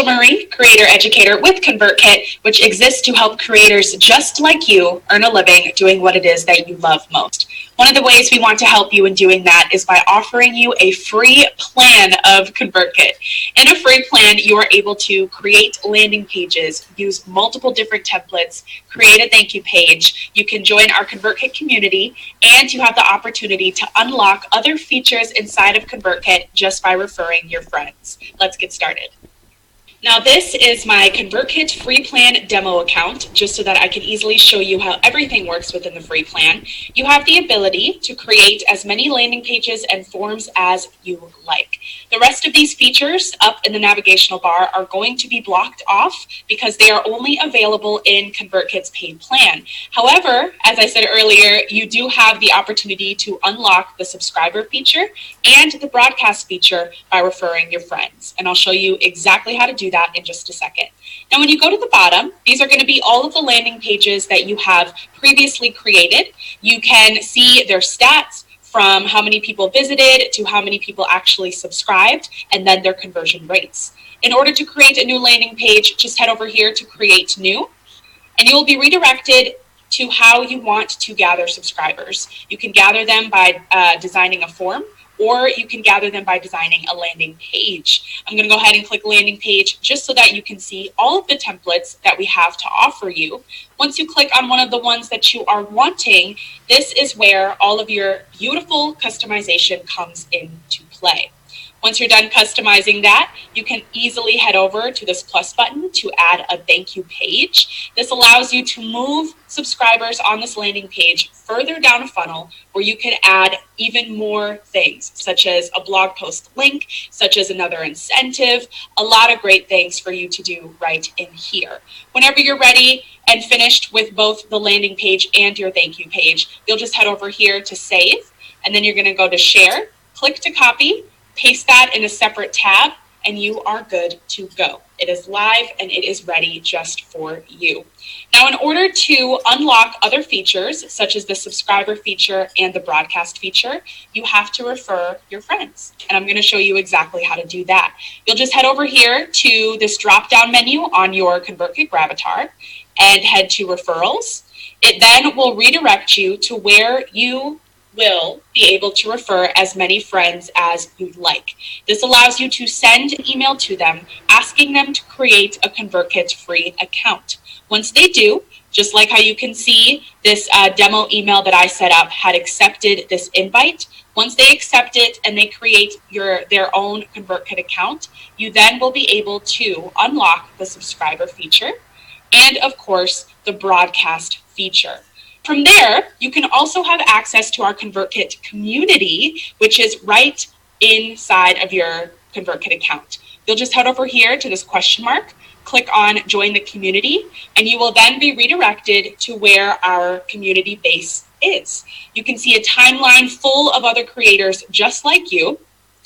Marie, creator educator with ConvertKit, which exists to help creators just like you earn a living doing what it is that you love most. One of the ways we want to help you in doing that is by offering you a free plan of ConvertKit. In a free plan, you are able to create landing pages, use multiple different templates, create a thank you page. You can join our ConvertKit community, and you have the opportunity to unlock other features inside of ConvertKit just by referring your friends. Let's get started. Now this is my ConvertKit free plan demo account, just so that I can easily show you how everything works within the free plan. You have the ability to create as many landing pages and forms as you like. The rest of these features up in the navigational bar are going to be blocked off because they are only available in ConvertKit's paid plan. However, as I said earlier, you do have the opportunity to unlock the subscriber feature and the broadcast feature by referring your friends. And I'll show you exactly how to do that in just a second. Now, when you go to the bottom, these are going to be all of the landing pages that you have previously created. You can see their stats from how many people visited to how many people actually subscribed, and then their conversion rates. In order to create a new landing page, just head over here to create new, and you will be redirected to how you want to gather subscribers. You can gather them by designing a form, or you can gather them by designing a landing page. I'm going to go ahead and click landing page just so that you can see all of the templates that we have to offer you. Once you click on one of the ones that you are wanting, this is where all of your beautiful customization comes into play. Once you're done customizing that, you can easily head over to this plus button to add a thank you page. This allows you to move subscribers on this landing page further down a funnel where you can add even more things, such as a blog post link, such as another incentive, a lot of great things for you to do right in here. Whenever you're ready and finished with both the landing page and your thank you page, you'll just head over here to save, and then you're going to go to share, click to copy, paste that in a separate tab, and you are good to go. It is live and it is ready just for you. Now, in order to unlock other features, such as the subscriber feature and the broadcast feature, you have to refer your friends. And I'm going to show you exactly how to do that. You'll just head over here to this drop-down menu on your ConvertKit Gravatar and head to referrals. It then will redirect you to where you will be able to refer as many friends as you'd like. This allows you to send an email to them asking them to create a ConvertKit free account. Once they do, just like how you can see this demo email that I set up had accepted this invite, once they accept it and they create their own ConvertKit account, you then will be able to unlock the subscriber feature and, of course, the broadcast feature. From there, you can also have access to our ConvertKit community, which is right inside of your ConvertKit account. You'll just head over here to this question mark, click on join the community, and you will then be redirected to where our community base is. You can see a timeline full of other creators just like you.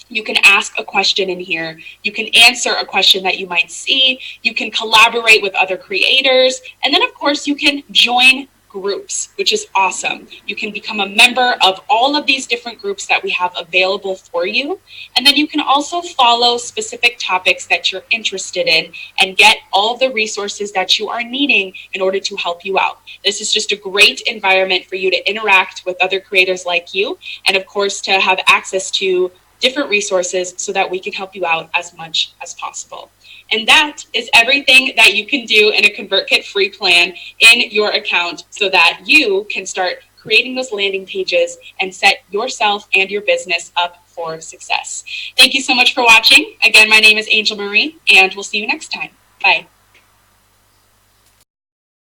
You can ask a question in here. You can answer a question that you might see. You can collaborate with other creators. And then, of course, you can join groups, which is awesome. You can become a member of all of these different groups that we have available for you. And then you can also follow specific topics that you're interested in and get all the resources that you are needing in order to help you out. This is just a great environment for you to interact with other creators like you, and of course to have access to different resources so that we can help you out as much as possible. And that is everything that you can do in a ConvertKit free plan in your account so that you can start creating those landing pages and set yourself and your business up for success. Thank you so much for watching. Again, my name is Angel Marie, and we'll see you next time. Bye.